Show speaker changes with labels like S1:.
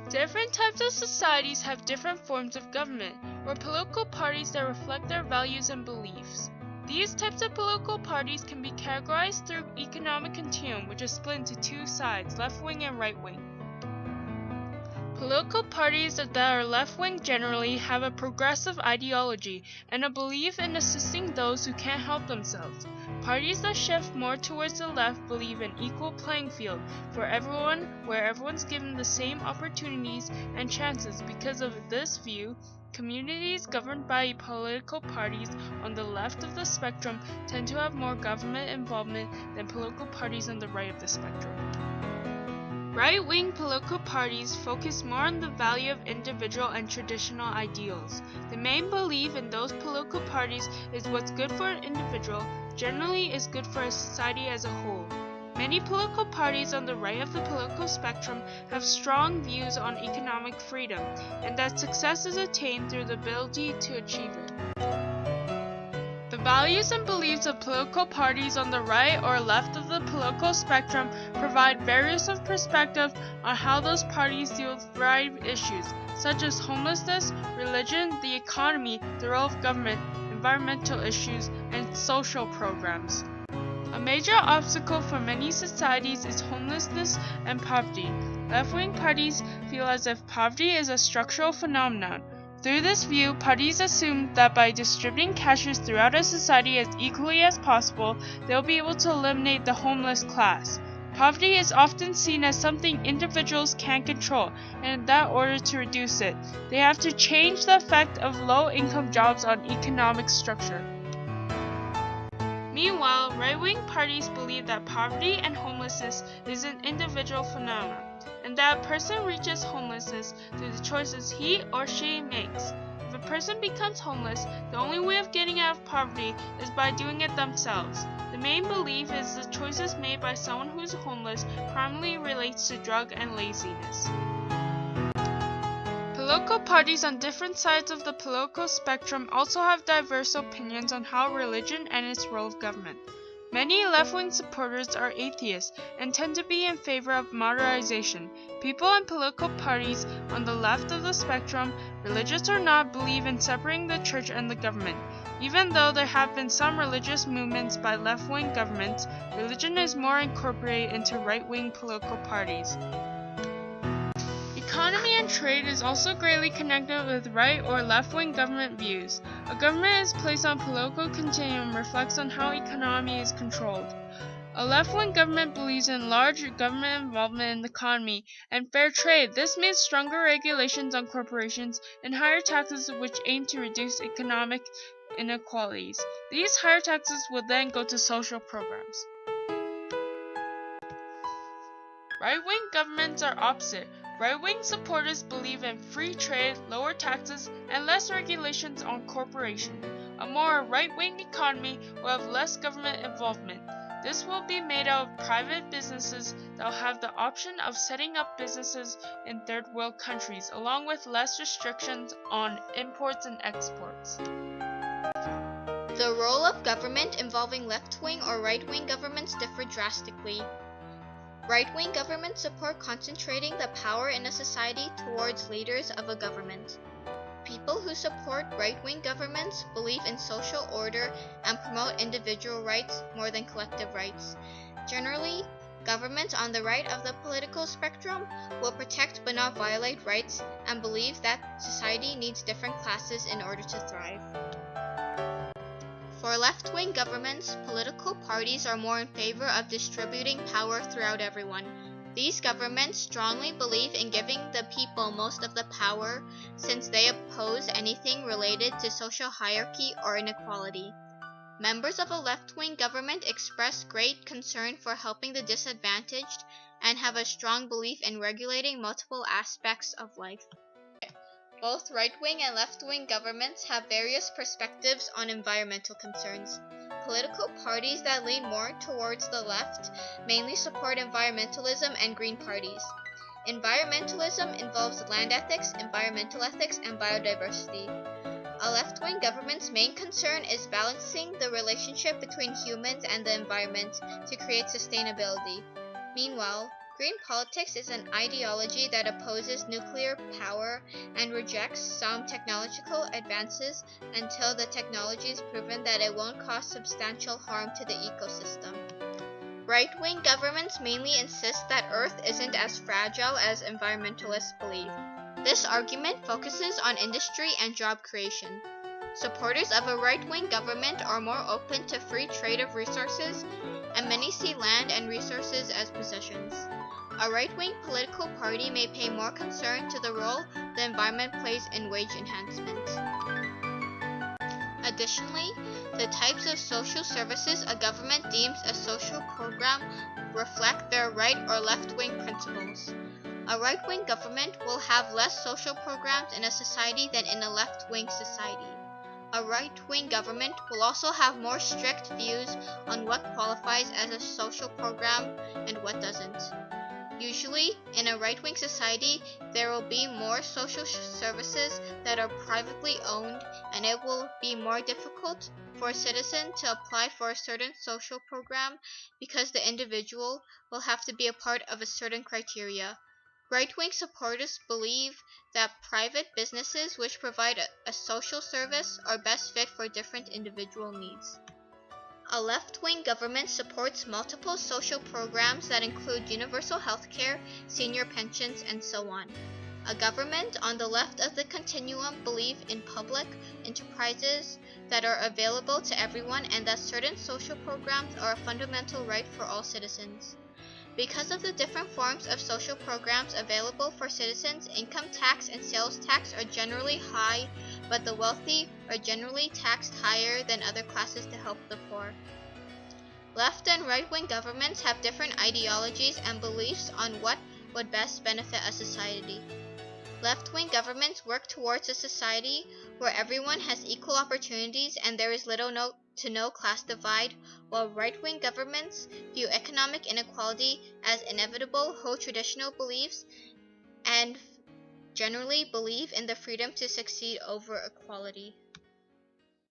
S1: Different types of societies have different forms of government, or political parties that reflect their values and beliefs. These types of political parties can be categorized through economic continuum, which is split into two sides, left-wing and right-wing. Political parties that are left-wing generally have a progressive ideology and a belief in assisting those who can't help themselves. Parties that shift more towards the left believe in equal playing field for everyone, where everyone's given the same opportunities and chances. Because of this view, communities governed by political parties on the left of the spectrum tend to have more government involvement than political parties on the right of the spectrum. Right-wing political parties focus more on the value of individual and traditional ideals. The main belief in those political parties is what's good for an individual generally is good for a society as a whole. Many political parties on the right of the political spectrum have strong views on economic freedom, and that success is attained through the ability to achieve it. The values and beliefs of political parties on the right or left of the political spectrum provide various perspectives on how those parties deal with a variety of issues, such as homelessness, religion, the economy, the role of government, environmental issues, and social programs. A major obstacle for many societies is homelessness and poverty. Left-wing parties feel as if poverty is a structural phenomenon. Through this view, parties assume that by distributing cashes throughout a society as equally as possible, they'll be able to eliminate the homeless class. Poverty is often seen as something individuals can't control, and in that order to reduce it, they have to change the effect of low-income jobs on economic structure. Meanwhile, right-wing parties believe that poverty and homelessness is an individual phenomenon, and that a person reaches homelessness through the choices he or she makes. If a person becomes homeless, the only way of getting out of poverty is by doing it themselves. The main belief is the choices made by someone who is homeless primarily relates to drug and laziness. Political parties on different sides of the political spectrum also have diverse opinions on how religion and its role of government. Many left-wing supporters are atheists and tend to be in favor of modernization. People in political parties on the left of the spectrum, religious or not, believe in separating the church and the government. Even though there have been some religious movements by left-wing governments, religion is more incorporated into right-wing political parties. Economy and trade is also greatly connected with right or left-wing government views. A government is placed on political continuum reflects on how economy is controlled. A left-wing government believes in large government involvement in the economy and fair trade. This means stronger regulations on corporations and higher taxes which aim to reduce economic inequalities. These higher taxes will then go to social programs. Right-wing governments are opposite. Right-wing supporters believe in free trade, lower taxes, and less regulations on corporations. A more right-wing economy will have less government involvement. This will be made out of private businesses that will have the option of setting up businesses in third world countries, along with less restrictions on imports and exports.
S2: The role of government involving left-wing or right-wing governments differ drastically. Right-wing governments support concentrating the power in a society towards leaders of a government. People who support right-wing governments believe in social order and promote individual rights more than collective rights. Generally, governments on the right of the political spectrum will protect but not violate rights and believe that society needs different classes in order to thrive. For left-wing governments, political parties are more in favor of distributing power throughout everyone. These governments strongly believe in giving the people most of the power since they oppose anything related to social hierarchy or inequality. Members of a left-wing government express great concern for helping the disadvantaged and have a strong belief in regulating multiple aspects of life. Both right-wing and left-wing governments have various perspectives on environmental concerns. Political parties that lean more towards the left mainly support environmentalism and green parties. Environmentalism involves land ethics, environmental ethics, and biodiversity. A left-wing government's main concern is balancing the relationship between humans and the environment to create sustainability. Meanwhile, Green politics is an ideology that opposes nuclear power and rejects some technological advances until the technology is proven that it won't cause substantial harm to the ecosystem. Right-wing governments mainly insist that Earth isn't as fragile as environmentalists believe. This argument focuses on industry and job creation. Supporters of a right-wing government are more open to free trade of resources, and many see land and resources as possessions. A right-wing political party may pay more concern to the role the environment plays in wage enhancement. Additionally, the types of social services a government deems a social program reflect their right or left-wing principles. A right-wing government will have less social programs in a society than in a left-wing society. A right-wing government will also have more strict views on what qualifies as a social program and what doesn't. Usually, in a right-wing society, there will be more social services that are privately owned, and it will be more difficult for a citizen to apply for a certain social program because the individual will have to be a part of a certain criteria. Right-wing supporters believe that private businesses which provide a social service are best fit for different individual needs. A left-wing government supports multiple social programs that include universal health care, senior pensions, and so on. A government on the left of the continuum believes in public enterprises that are available to everyone and that certain social programs are a fundamental right for all citizens. Because of the different forms of social programs available for citizens, income tax and sales tax are generally high, but the wealthy are generally taxed higher than other classes to help the poor. Left and right-wing governments have different ideologies and beliefs on what would best benefit a society. Left-wing governments work towards a society where everyone has equal opportunities and there is little to no class divide, while right-wing governments view economic inequality as inevitable, hold traditional beliefs, and generally believe in the freedom to succeed over equality.